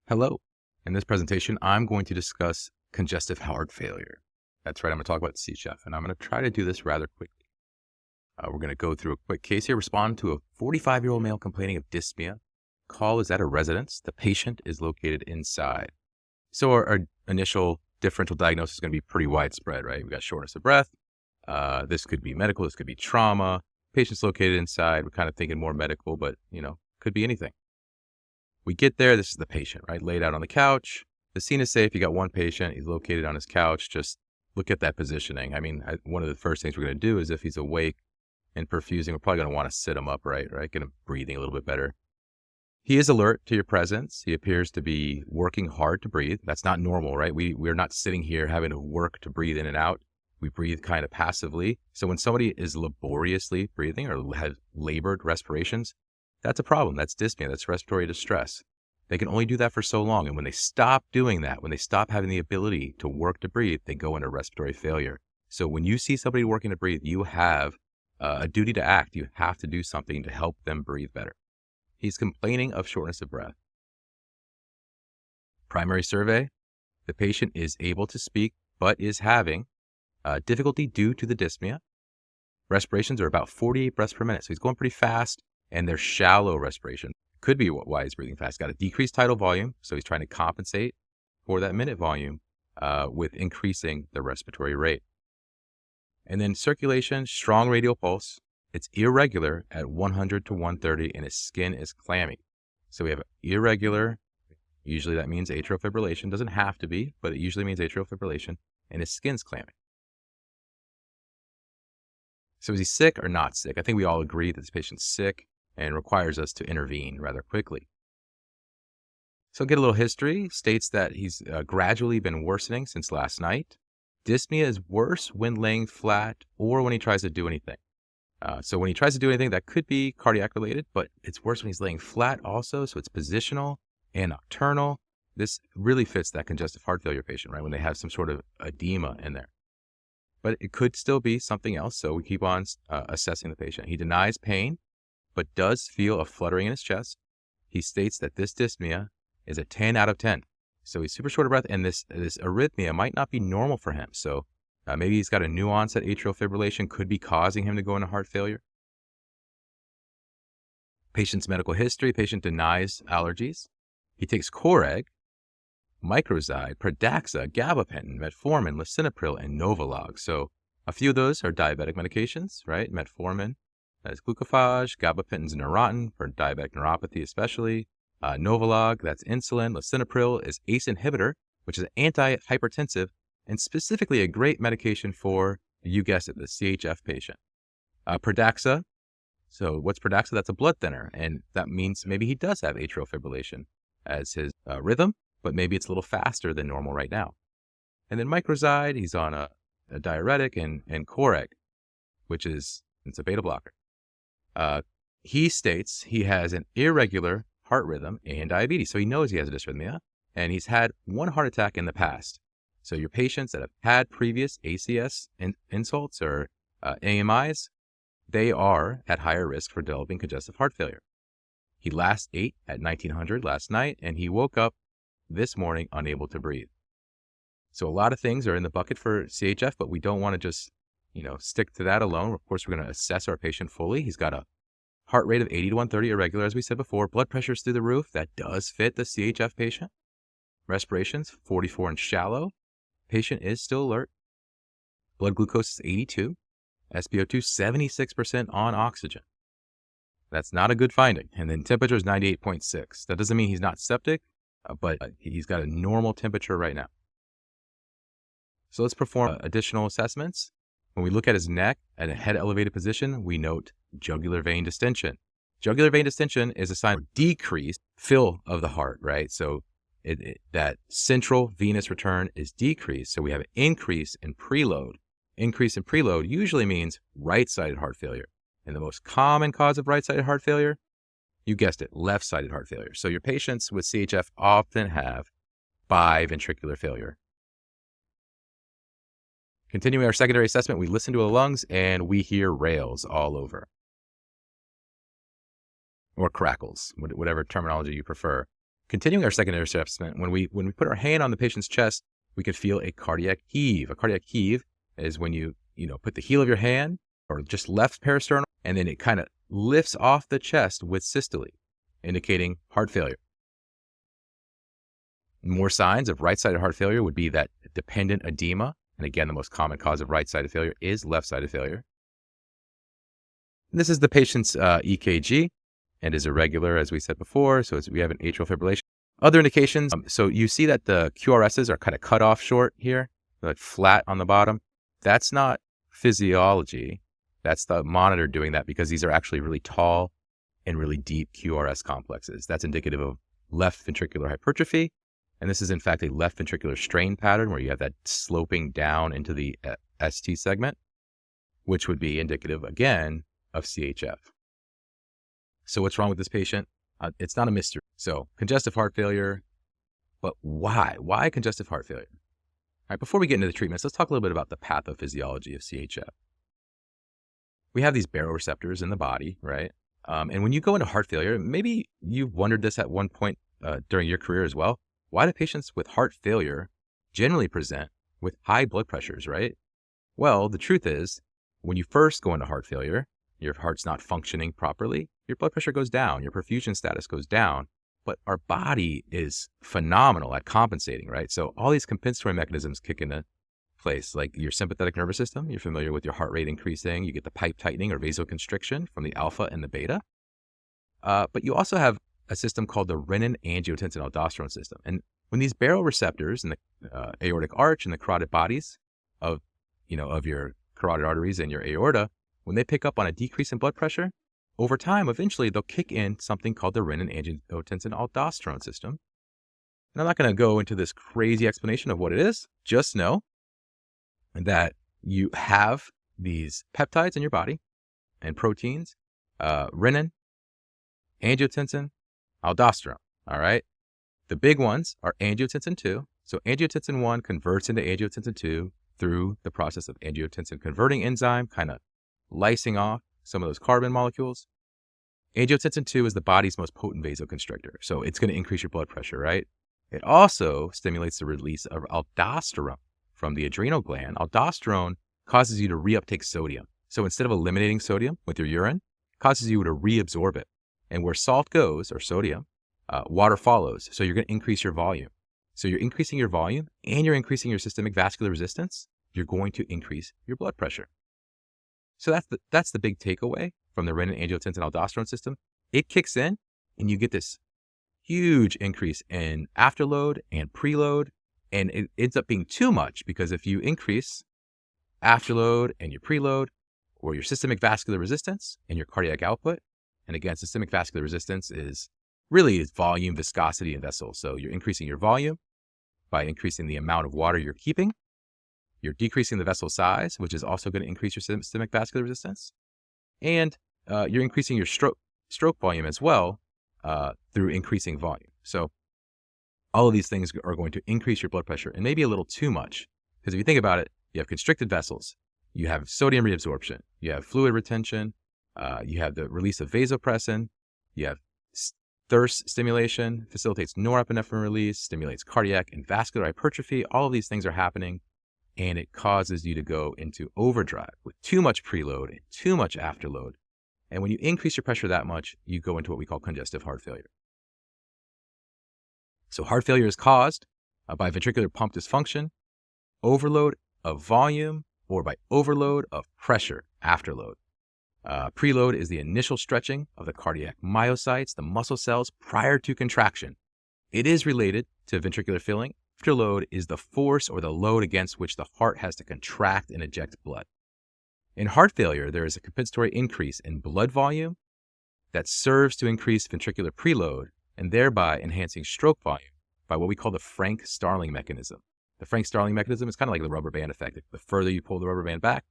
Hello. In this presentation, I'm going to discuss congestive heart failure. That's right, I'm going to talk about CHF, and I'm going to try to do this rather quickly. We're going to go through a quick case here. Respond to a 45-year-old male complaining of dyspnea. Call is at a residence. The patient is located inside. So our initial differential diagnosis is going to be pretty widespread, right? We've got shortness of breath. This could be medical. This could be trauma. Patient's located inside. We're kind of thinking more medical, but, could be anything. We get there, this is the patient, right? Laid out on the couch. The scene is safe. You got one patient. He's located on his couch. Just look at that positioning. I mean, one of the first things we're going to do is if he's awake and perfusing, we're probably going to want to sit him up, right? Get him breathing a little bit better. He is alert to your presence. He appears to be working hard to breathe. That's not normal, right? We're not sitting here having to work to breathe in and out. We breathe kind of passively. So when somebody is laboriously breathing or has labored respirations, that's a problem. That's dyspnea. That's respiratory distress. They can only do that for so long. And when they stop doing that, when they stop having the ability to work to breathe, they go into respiratory failure. So when you see somebody working to breathe, you have a duty to act. You have to do something to help them breathe better. He's complaining of shortness of breath. Primary survey, the patient is able to speak, but is having difficulty due to the dyspnea. Respirations are about 48 breaths per minute. So he's going pretty fast. And they're shallow respiration. Could be why he's breathing fast. Got a decreased tidal volume, so he's trying to compensate for that minute volume with increasing the respiratory rate. And then circulation, strong radial pulse. It's irregular at 100 to 130, and his skin is clammy. So we have irregular. Usually that means atrial fibrillation. Doesn't have to be, but it usually means atrial fibrillation, and his skin's clammy. So is he sick or not sick? I think we all agree that this patient's sick and requires us to intervene rather quickly. So get a little history. States that he's gradually been worsening since last night. Dyspnea is worse when laying flat or when he tries to do anything. So when he tries to do anything, that could be cardiac related, but it's worse when he's laying flat also. So it's positional and nocturnal. This really fits that congestive heart failure patient, right? When they have some sort of edema in there. But it could still be something else. So we keep on assessing the patient. He denies pain, but does feel a fluttering in his chest. He states that this dyspnea is a 10 out of 10. So he's super short of breath, and this arrhythmia might not be normal for him. So maybe he's got a new onset atrial fibrillation, could be causing him to go into heart failure. Patient's medical history, patient denies allergies. He takes Coreg, Microzide, Pradaxa, gabapentin, metformin, lisinopril, and Novolog. So a few of those are diabetic medications, right? Metformin. That is glucophage. Gabapentin's Neurontin for diabetic neuropathy especially. Novolog, that's insulin. Lisinopril is ACE inhibitor, which is an antihypertensive and specifically a great medication for, you guessed it, the CHF patient. Pradaxa. So what's Pradaxa? That's a blood thinner, and that means maybe he does have atrial fibrillation as his rhythm, but maybe it's a little faster than normal right now. And then Microzide, he's on a diuretic, and Coreg, which is, it's a beta blocker. He states he has an irregular heart rhythm and diabetes. So he knows he has a dysrhythmia, and he's had one heart attack in the past. So your patients that have had previous ACS insults or AMIs, they are at higher risk for developing congestive heart failure. He last ate at 1900 last night, and he woke up this morning unable to breathe. So a lot of things are in the bucket for CHF, but we don't want to just stick to that alone. Of course, we're going to assess our patient fully. He's got a heart rate of 80 to 130 irregular, as we said before. Blood pressure's through the roof. That does fit the CHF patient. Respirations, 44 and shallow. Patient is still alert. Blood glucose is 82. SpO2, 76% on oxygen. That's not a good finding. And then temperature is 98.6. That doesn't mean he's not septic, but he's got a normal temperature right now. So let's perform additional assessments. When we look at his neck at a head elevated position, we note jugular vein distension. Jugular vein distension is a sign of decreased fill of the heart, right? So that central venous return is decreased. So we have an increase in preload. Increase in preload usually means right-sided heart failure. And the most common cause of right-sided heart failure, you guessed it, left-sided heart failure. So your patients with CHF often have biventricular failure. Continuing our secondary assessment, we listen to the lungs and we hear rails all over. Or crackles, whatever terminology you prefer. Continuing our secondary assessment, when we put our hand on the patient's chest, we can feel a cardiac heave. A cardiac heave is when you put the heel of your hand or just left parasternal, and then it kind of lifts off the chest with systole, indicating heart failure. More signs of right-sided heart failure would be that dependent edema. And again, the most common cause of right-sided failure is left-sided failure. And this is the patient's EKG and is irregular, as we said before. So we have an atrial fibrillation. Other indications, so you see that the QRSs are kind of cut off short here, like flat on the bottom. That's not physiology. That's the monitor doing that because these are actually really tall and really deep QRS complexes. That's indicative of left ventricular hypertrophy. And this is, in fact, a left ventricular strain pattern where you have that sloping down into the ST segment, which would be indicative, again, of CHF. So what's wrong with this patient? It's not a mystery. So congestive heart failure, but why? Why congestive heart failure? All right, before we get into the treatments, let's talk a little bit about the pathophysiology of CHF. We have these baroreceptors in the body, right? And when you go into heart failure, maybe you've wondered this at one point during your career as well. Why do patients with heart failure generally present with high blood pressures, right? Well, the truth is, when you first go into heart failure, your heart's not functioning properly, your blood pressure goes down, your perfusion status goes down, but our body is phenomenal at compensating, right? So all these compensatory mechanisms kick into place, like your sympathetic nervous system. You're familiar with your heart rate increasing, you get the pipe tightening or vasoconstriction from the alpha and the beta. But you also have a system called the renin-angiotensin-aldosterone system. And when these baroreceptors in the aortic arch and the carotid bodies of your carotid arteries and your aorta, when they pick up on a decrease in blood pressure, over time, eventually they'll kick in something called the renin-angiotensin-aldosterone system. And I'm not going to go into this crazy explanation of what it is. Just know that you have these peptides in your body and proteins, renin, angiotensin, aldosterone, all right? The big ones are angiotensin 2. So angiotensin 1 converts into angiotensin 2 through the process of angiotensin converting enzyme, kind of lysing off some of those carbon molecules. Angiotensin 2 is the body's most potent vasoconstrictor, so it's going to increase your blood pressure, right? It also stimulates the release of aldosterone from the adrenal gland. Aldosterone causes you to reuptake sodium. So instead of eliminating sodium with your urine, it causes you to reabsorb it. And where salt goes, or sodium, water follows. So you're going to increase your volume. So you're increasing your volume and you're increasing your systemic vascular resistance. You're going to increase your blood pressure. So that's the big takeaway from the renin-angiotensin-aldosterone system. It kicks in and you get this huge increase in afterload and preload. And it ends up being too much because if you increase afterload and your preload or your systemic vascular resistance and your cardiac output, and again, systemic vascular resistance is volume, viscosity, and vessels. So you're increasing your volume by increasing the amount of water you're keeping. You're decreasing the vessel size, which is also going to increase your systemic vascular resistance. And you're increasing your stroke volume as well through increasing volume. So all of these things are going to increase your blood pressure and maybe a little too much. Because if you think about it, you have constricted vessels, you have sodium reabsorption, you have fluid retention, you have the release of vasopressin, you have thirst stimulation, facilitates norepinephrine release, stimulates cardiac and vascular hypertrophy. All of these things are happening, and it causes you to go into overdrive with too much preload and too much afterload. And when you increase your pressure that much, you go into what we call congestive heart failure. So heart failure is caused by ventricular pump dysfunction, overload of volume, or by overload of pressure, afterload. Preload is the initial stretching of the cardiac myocytes, the muscle cells, prior to contraction. It is related to ventricular filling. Afterload is the force or the load against which the heart has to contract and eject blood. In heart failure, there is a compensatory increase in blood volume that serves to increase ventricular preload and thereby enhancing stroke volume by what we call the Frank-Starling mechanism. The Frank-Starling mechanism is kind of like the rubber band effect. The further you pull the rubber band back,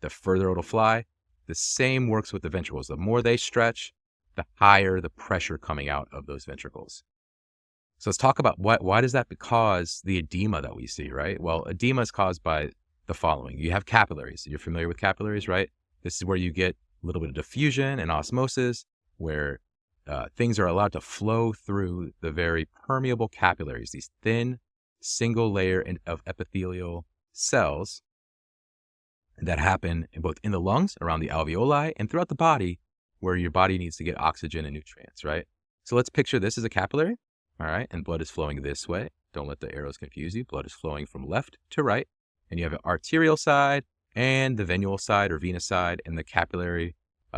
the further it'll fly. The same works with the ventricles. The more they stretch, the higher the pressure coming out of those ventricles. So let's talk about why does that cause the edema that we see, right? Well, edema is caused by the following. You have capillaries. You're familiar with capillaries, right? This is where you get a little bit of diffusion and osmosis, where things are allowed to flow through the very permeable capillaries, these thin single layer of epithelial cells that happen both in the lungs, around the alveoli, and throughout the body where your body needs to get oxygen and nutrients, right? So let's picture this as a capillary, all right? And blood is flowing this way. Don't let the arrows confuse you. Blood is flowing from left to right. And you have an arterial side and the venual side or venous side and the capillary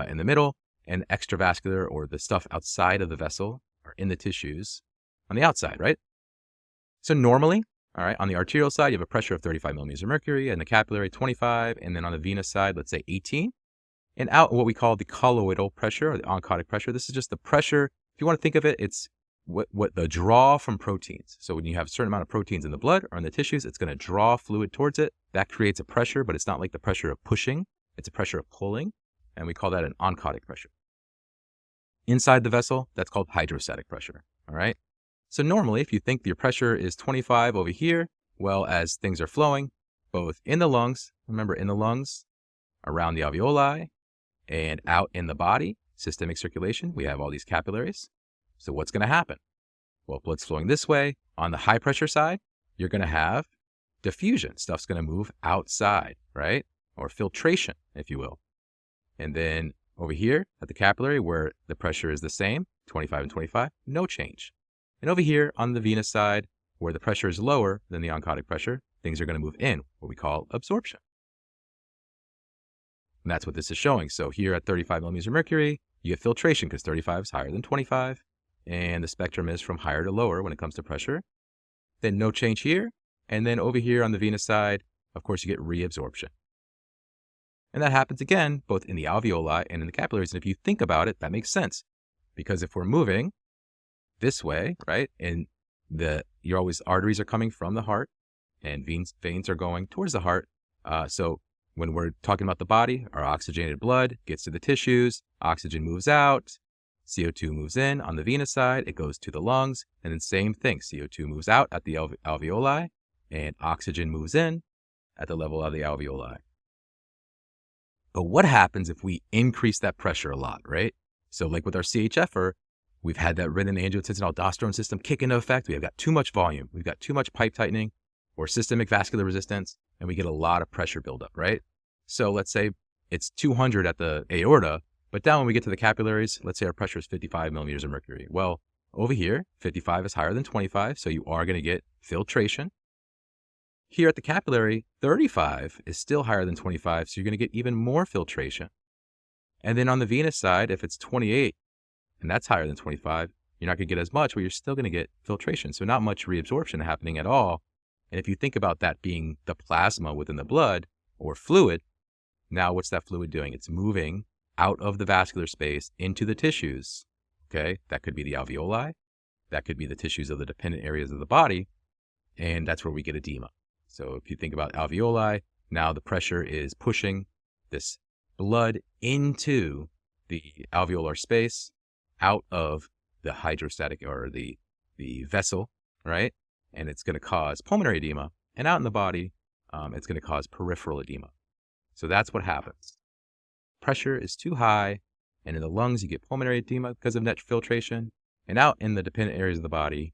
in the middle, and extravascular or the stuff outside of the vessel or in the tissues on the outside, right? So normally, all right, on the arterial side, you have a pressure of 35 millimeters of mercury, and the capillary 25, and then on the venous side, let's say 18. And out what we call the colloidal pressure or the oncotic pressure. This is just the pressure. If you want to think of it, it's what the draw from proteins. So when you have a certain amount of proteins in the blood or in the tissues, it's going to draw fluid towards it. That creates a pressure, but it's not like the pressure of pushing. It's a pressure of pulling, and we call that an oncotic pressure. Inside the vessel, that's called hydrostatic pressure, all right? So normally, if you think your pressure is 25 over here, well, as things are flowing, both in the lungs, remember in the lungs, around the alveoli, and out in the body, systemic circulation, we have all these capillaries. So what's going to happen? Well, blood's flowing this way. On the high pressure side, you're going to have diffusion. Stuff's going to move outside, right? Or filtration, if you will. And then over here at the capillary where the pressure is the same, 25 and 25, no change. And over here on the venous side where the pressure is lower than the oncotic pressure, things are going to move in, what we call absorption. And that's what this is showing. So here at 35 millimeters of mercury, you get filtration because 35 is higher than 25. And the spectrum is from higher to lower when it comes to pressure. Then no change here. And then over here on the venous side, of course, you get reabsorption. And that happens again, both in the alveoli and in the capillaries. And if you think about it, that makes sense. Because if we're moving this way, right, and arteries are coming from the heart and veins are going towards the heart. So when we're talking about the body, our oxygenated blood gets to the tissues, oxygen moves out, CO2 moves in on the venous side, it goes to the lungs, and then same thing, CO2 moves out at the alveoli, and oxygen moves in at the level of the alveoli. But what happens if we increase that pressure a lot, right? So like with our CHF, we've had that renin-angiotensin-aldosterone system kick into effect. We've got too much volume. We've got too much pipe tightening or systemic vascular resistance, and we get a lot of pressure buildup, right? So let's say it's 200 at the aorta, but down when we get to the capillaries, let's say our pressure is 55 millimeters of mercury. Well, over here, 55 is higher than 25, so you are going to get filtration. Here at the capillary, 35 is still higher than 25, so you're going to get even more filtration. And then on the venous side, if it's 28, and that's higher than 25, you're not going to get as much, but you're still going to get filtration. So not much reabsorption happening at all. And if you think about that being the plasma within the blood or fluid, now what's that fluid doing? It's moving out of the vascular space into the tissues, okay? That could be the alveoli. That could be the tissues of the dependent areas of the body. And that's where we get edema. So if you think about alveoli, now the pressure is pushing this blood into the alveolar space out of the hydrostatic or the vessel, right? And it's going to cause pulmonary edema. And out in the body, it's going to cause peripheral edema. So that's what happens. Pressure is too high, and in the lungs, you get pulmonary edema because of net filtration. And out in the dependent areas of the body,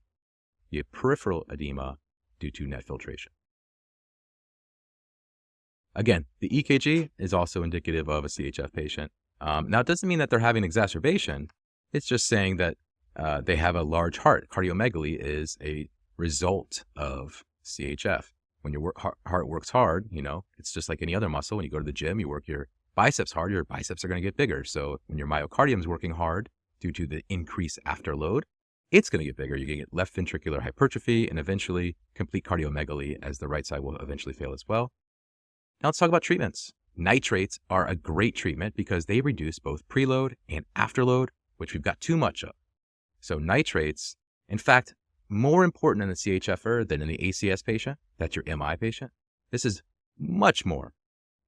you get peripheral edema due to net filtration. Again, the EKG is also indicative of a CHF patient. Now, it doesn't mean that they're having exacerbation. It's just saying that they have a large heart. Cardiomegaly is a result of CHF. When your heart works hard, it's just like any other muscle. When you go to the gym, you work your biceps hard, your biceps are going to get bigger. So when your myocardium is working hard due to the increased afterload, it's going to get bigger. You're going to get left ventricular hypertrophy and eventually complete cardiomegaly, as the right side will eventually fail as well. Now let's talk about treatments. Nitrates are a great treatment because they reduce both preload and afterload, which we've got too much of. So nitrates, in fact, more important in the CHFer than in the ACS patient, that's your MI patient. This is much more,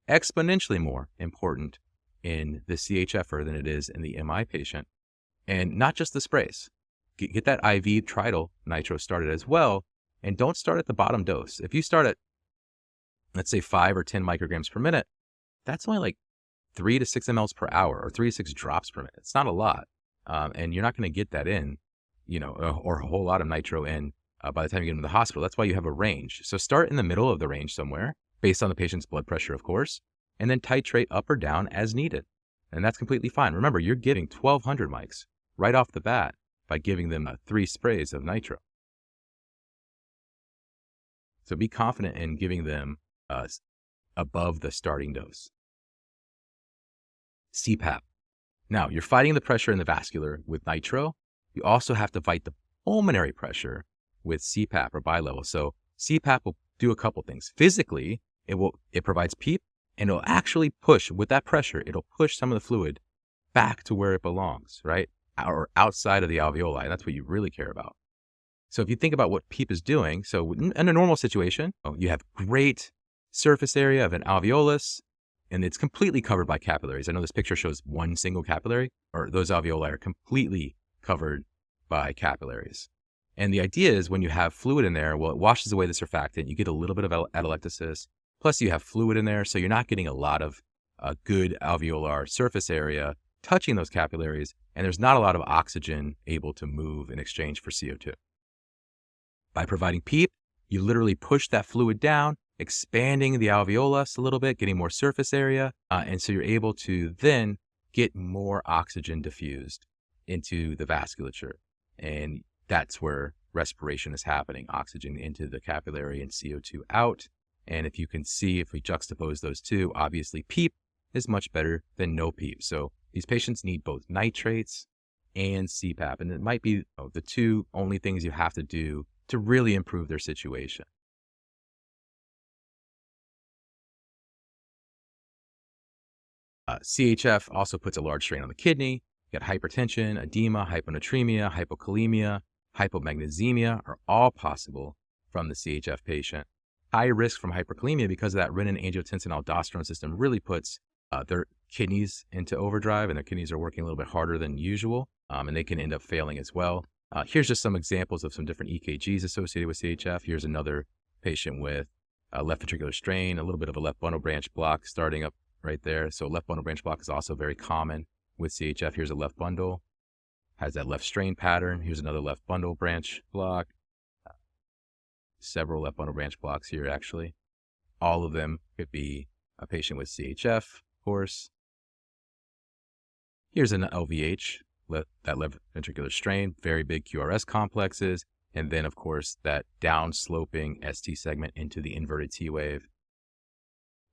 exponentially more important in the CHFer than it is in the MI patient. And not just the sprays. Get that IV tridal nitro started as well, and don't start at the bottom dose. If you start at, let's say 5 or 10 micrograms per minute, that's only like 3 to 6 mLs per hour or 3 to 6 drops per minute. It's not a lot. And you're not going to get that in, or a whole lot of nitro in by the time you get into the hospital. That's why you have a range. So start in the middle of the range somewhere, based on the patient's blood pressure, of course, and then titrate up or down as needed. And that's completely fine. Remember, you're giving 1,200 mics right off the bat by giving them 3 sprays of nitro. So be confident in giving them above the starting dose. CPAP. Now, you're fighting the pressure in the vascular with nitro. You also have to fight the pulmonary pressure with CPAP or bilevel. So CPAP will do a couple things. Physically, it provides PEEP, and it'll actually push, with that pressure, it'll push some of the fluid back to where it belongs, right? Or outside of the alveoli. That's what you really care about. So if you think about what PEEP is doing, so in a normal situation, you have great surface area of an alveolus, and it's completely covered by capillaries. I know this picture shows one single capillary, or those alveoli are completely covered by capillaries. And the idea is when you have fluid in there, well, it washes away the surfactant. You get a little bit of atelectasis. Plus you have fluid in there, so you're not getting a lot of good alveolar surface area touching those capillaries, and there's not a lot of oxygen able to move in exchange for CO2. By providing PEEP, you literally push that fluid down, expanding the alveolus a little bit, getting more surface area, and so you're able to then get more oxygen diffused into the vasculature. And that's where respiration is happening, oxygen into the capillary and CO2 out. And if you can see, if we juxtapose those two, obviously PEEP is much better than no PEEP. So these patients need both nitrates and CPAP, and it might be the two only things you have to do to really improve their situation. CHF also puts a large strain on the kidney. You got hypertension, edema, hyponatremia, hypokalemia, hypomagnesemia are all possible from the CHF patient. High risk from hyperkalemia because of that renin-angiotensin-aldosterone system really puts their kidneys into overdrive, and their kidneys are working a little bit harder than usual, and they can end up failing as well. Here's just some examples of some different EKGs associated with CHF. Here's another patient with left ventricular strain, a little bit of a left bundle branch block starting up right there. So left bundle branch block is also very common with CHF. Here's a left bundle, has that left strain pattern. Here's another left bundle branch block. Several left bundle branch blocks here, actually. All of them could be a patient with CHF, of course. Here's an LVH, that left ventricular strain, very big QRS complexes, and then, of course, that down-sloping ST segment into the inverted T wave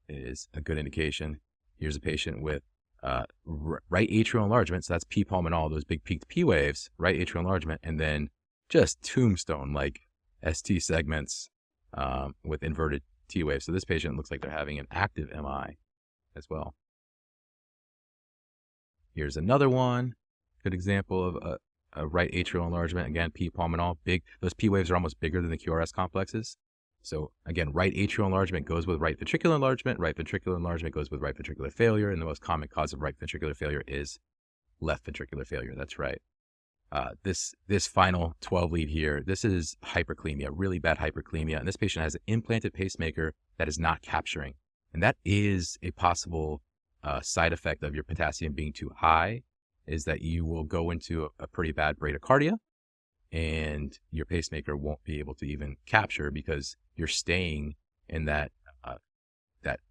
is a good indication. Here's a patient with right atrial enlargement, so that's P pulmonal, those big peaked P waves, right atrial enlargement, and then just tombstone-like ST segments with inverted T waves. So this patient looks like they're having an active MI as well. Here's another one, good example of a right atrial enlargement. Again, P pulmonal, big. Those P waves are almost bigger than the QRS complexes. So again, right atrial enlargement goes with right ventricular enlargement. Right ventricular enlargement goes with right ventricular failure. And the most common cause of right ventricular failure is left ventricular failure. That's right. This final 12 lead here, this is hyperkalemia, really bad hyperkalemia. And this patient has an implanted pacemaker that is not capturing. And that is a possible side effect of your potassium being too high, is that you will go into a pretty bad bradycardia and your pacemaker won't be able to even capture because you're staying in that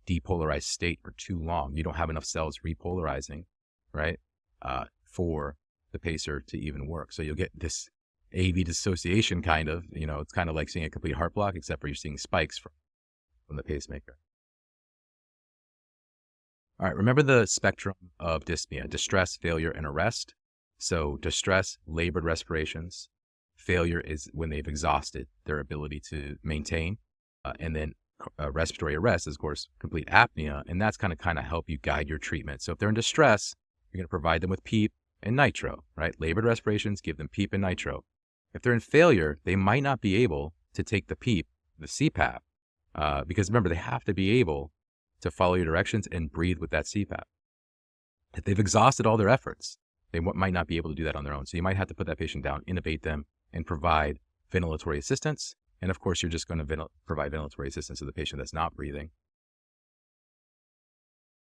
depolarized state for too long. You don't have enough cells repolarizing, right, for the pacer to even work. So you'll get this AV dissociation kind of, it's kind of like seeing a complete heart block, except for you're seeing spikes from the pacemaker. All right, remember the spectrum of dyspnea: distress, failure, and arrest. So distress, labored respirations. Failure is when they've exhausted their ability to maintain. And then respiratory arrest is, of course, complete apnea, and that's going to kind of help you guide your treatment. So if they're in distress, you're going to provide them with PEEP and nitro, right? Labored respirations, give them PEEP and nitro. If they're in failure, they might not be able to take the PEEP, the CPAP, because remember, they have to be able to follow your directions and breathe with that CPAP. If they've exhausted all their efforts, they might not be able to do that on their own. So you might have to put that patient down, intubate them, and provide ventilatory assistance. And of course, you're just going to provide ventilatory assistance to the patient that's not breathing.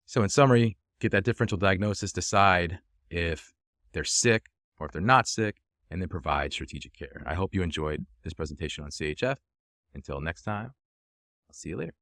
So in summary, get that differential diagnosis, decide if they're sick or if they're not sick, and then provide strategic care. I hope you enjoyed this presentation on CHF. Until next time, I'll see you later.